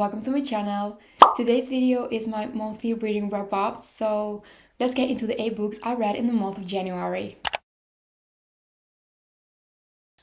welcome to my channel. Today's video is my monthly reading wrap up, so let's get into the 8 books I read in the month of January.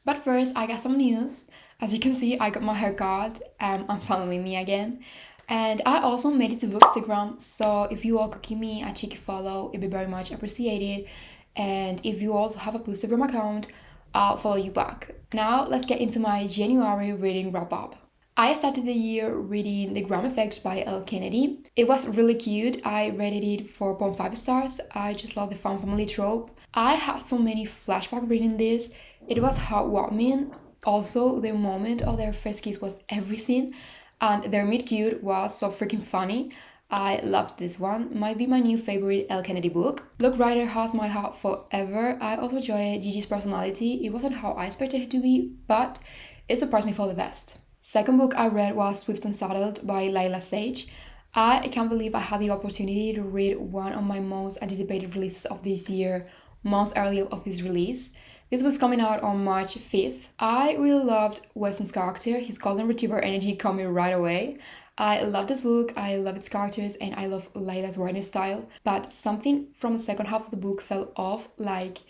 But first, I got some news. As you can see, I got my haircut, I'm following me again. And I also made it to Bookstagram, so if you all could give me a cheeky follow, it'd be very much appreciated. And if you also have a Bookstagram account, I'll follow you back. Now, let's get into my January reading wrap up. I started the year reading The Gram Effect by Elle Kennedy. It was really cute. I rated it 4.5 stars. I just love the fun family trope. I had so many flashbacks reading this. It was heartwarming. Also, the moment of their first kiss was everything. And their meet-cute was so freaking funny. I loved this one. Might be my new favorite Elle Kennedy book. Look, Writer has my heart forever. I also enjoy Gigi's personality. It wasn't how I expected it to be, but it surprised me for the best. Second book I read was Swift and Saddled by Lyla Sage. I can't believe I had the opportunity to read one of my most anticipated releases of this year, months earlier of its release. This was coming out on March 5th. I really loved Weston's character. His golden retriever energy caught me right away. I love this book, I love its characters, and I love Lyla's writing style. But something from the second half of the book fell off, like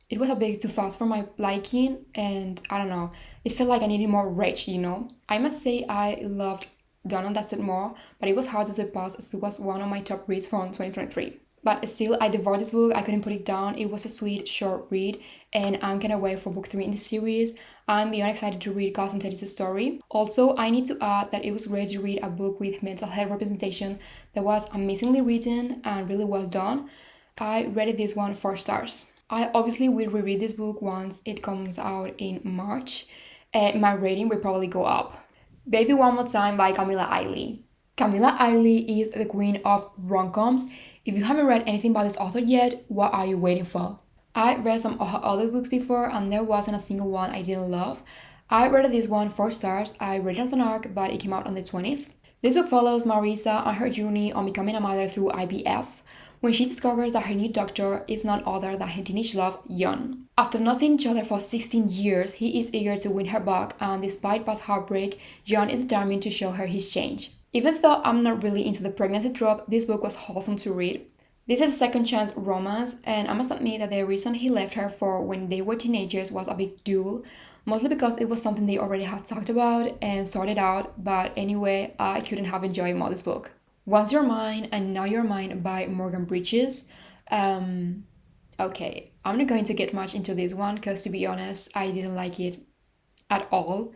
it was a bit too fast for my liking, and I don't know, it felt like I needed more rage, you know? I must say I loved Dawn and Dusted more, but it was hard to surpass as it was one of my top reads from 2023. But still, I devoured this book, I couldn't put it down. It was a sweet, short read, and I'm gonna wait for book 3 in the series. I'm beyond excited to read Cousin Teddy's story. Also, I need to add that it was great to read a book with mental health representation that was amazingly written and really well done. I rated this one 4 stars. I obviously will reread this book once it comes out in March, and my rating will probably go up. Baby One More Time by Camilla Isley. Camilla Isley is the queen of rom-coms. If you haven't read anything by this author yet, what are you waiting for? I read some of her other books before and there wasn't a single one I didn't love. I rated this one 4 stars. I read it on an arc, but it came out on the 20th. This book follows Marisa on her journey on becoming a mother through IVF, when she discovers that her new doctor is none other than her teenage love, Jon. After not seeing each other for 16 years, he is eager to win her back, and despite past heartbreak, Jon is determined to show her his change. Even though I'm not really into the pregnancy trope, this book was wholesome to read. This is a second chance romance, and I must admit that the reason he left her for when they were teenagers was a big deal, mostly because it was something they already had talked about and sorted out, but anyway, I couldn't have enjoyed more this book. Once You're Mine and Now You're Mine by Morgan Bridges. Okay, I'm not going to get much into this one because to be honest, I didn't like it at all.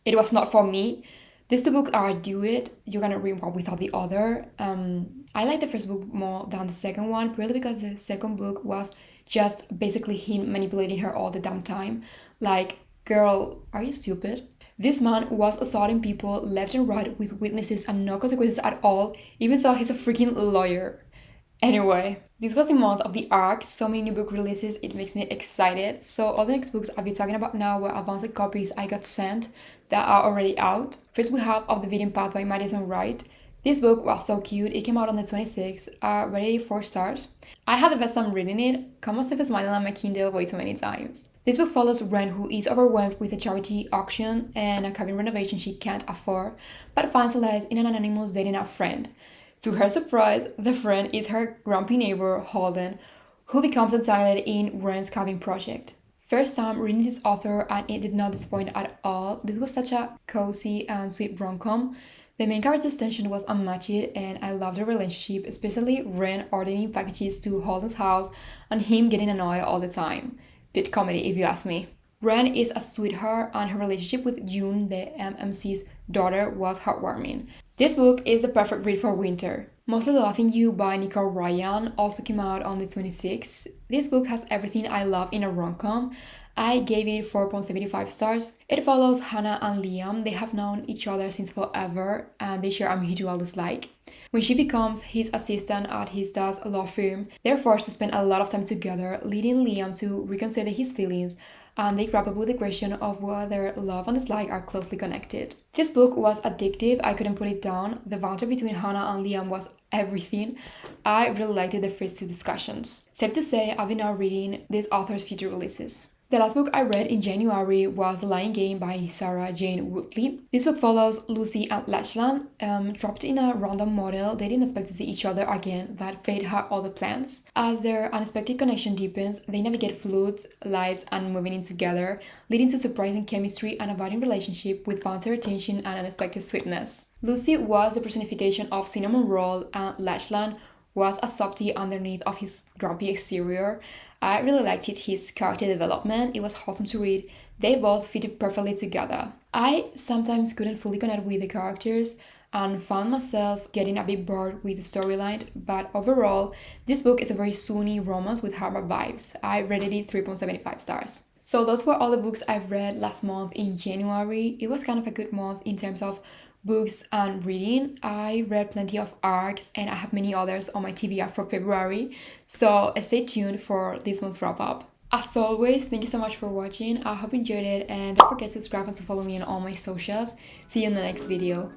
It was not for me. These two books are Do It, You're Gonna Read One Without the Other. I like the first book more than the second one, purely because the second book was just basically him manipulating her all the damn time. Like, girl, are you stupid? This man was assaulting people left and right with witnesses and no consequences at all, even though he's a freaking lawyer. Anyway, this was the month of the arc, so many new book releases, it makes me excited. So all the next books I'll be talking about now were advanced copies I got sent that are already out. First we have Of the Beaten Path by Madison Wright. This book was so cute, it came out on the 26th, rated 4 stars. I had the best time reading it, come myself smiling on my Kindle way too many times. This book follows Ren, who is overwhelmed with a charity auction and a cabin renovation she can't afford, but finds solace in an anonymous dating app friend. To her surprise, the friend is her grumpy neighbor, Holden, who becomes entangled in Ren's cabin project. First time reading this author and it did not disappoint at all. This was such a cozy and sweet rom-com. The main character's tension was unmatched and I loved the relationship, especially Ren ordering packages to Holden's house and him getting annoyed all the time. Bit comedy if you ask me. Ren is a sweetheart and her relationship with June, the MMC's daughter, was heartwarming. This book is the perfect read for winter. Mostly Loathing You by Nicole Ryan also came out on the 26th. This book has everything I love in a rom-com. I gave it 4.75 stars. It follows Hannah and Liam. They have known each other since forever and they share a mutual dislike. When she becomes his assistant at his dad's law firm, they're forced to spend a lot of time together, leading Liam to reconsider his feelings, and they grapple with the question of whether love and dislike are closely connected. This book was addictive, I couldn't put it down. The banter between Hannah and Liam was everything. I really liked the first 2 discussions. Safe to say, I've been now reading this author's future releases. The last book I read in January was The Lion Game by Sara Jane Woodley. This book follows Lucy and Lachlan, trapped in a random model. They didn't expect to see each other again, but fate had other plans. As their unexpected connection deepens, they navigate floods, lights, and moving in together, leading to surprising chemistry and a budding relationship with boundary tension and unexpected sweetness. Lucy was the personification of cinnamon roll, and Lachlan was a softie underneath of his grumpy exterior. I really liked his character development. It was wholesome to read. They both fitted perfectly together. I sometimes couldn't fully connect with the characters and found myself getting a bit bored with the storyline, but overall, this book is a very Sunni romance with Harvard vibes. I rated it 3.75 stars. So those were all the books I've read last month in January. It was kind of a good month in terms of books and reading. I read plenty of arcs and I have many others on my TBR for February, so stay tuned for this month's wrap up. As always, thank you so much for watching. I hope you enjoyed it, and don't forget to subscribe and to follow me on all my socials. See you in the next video.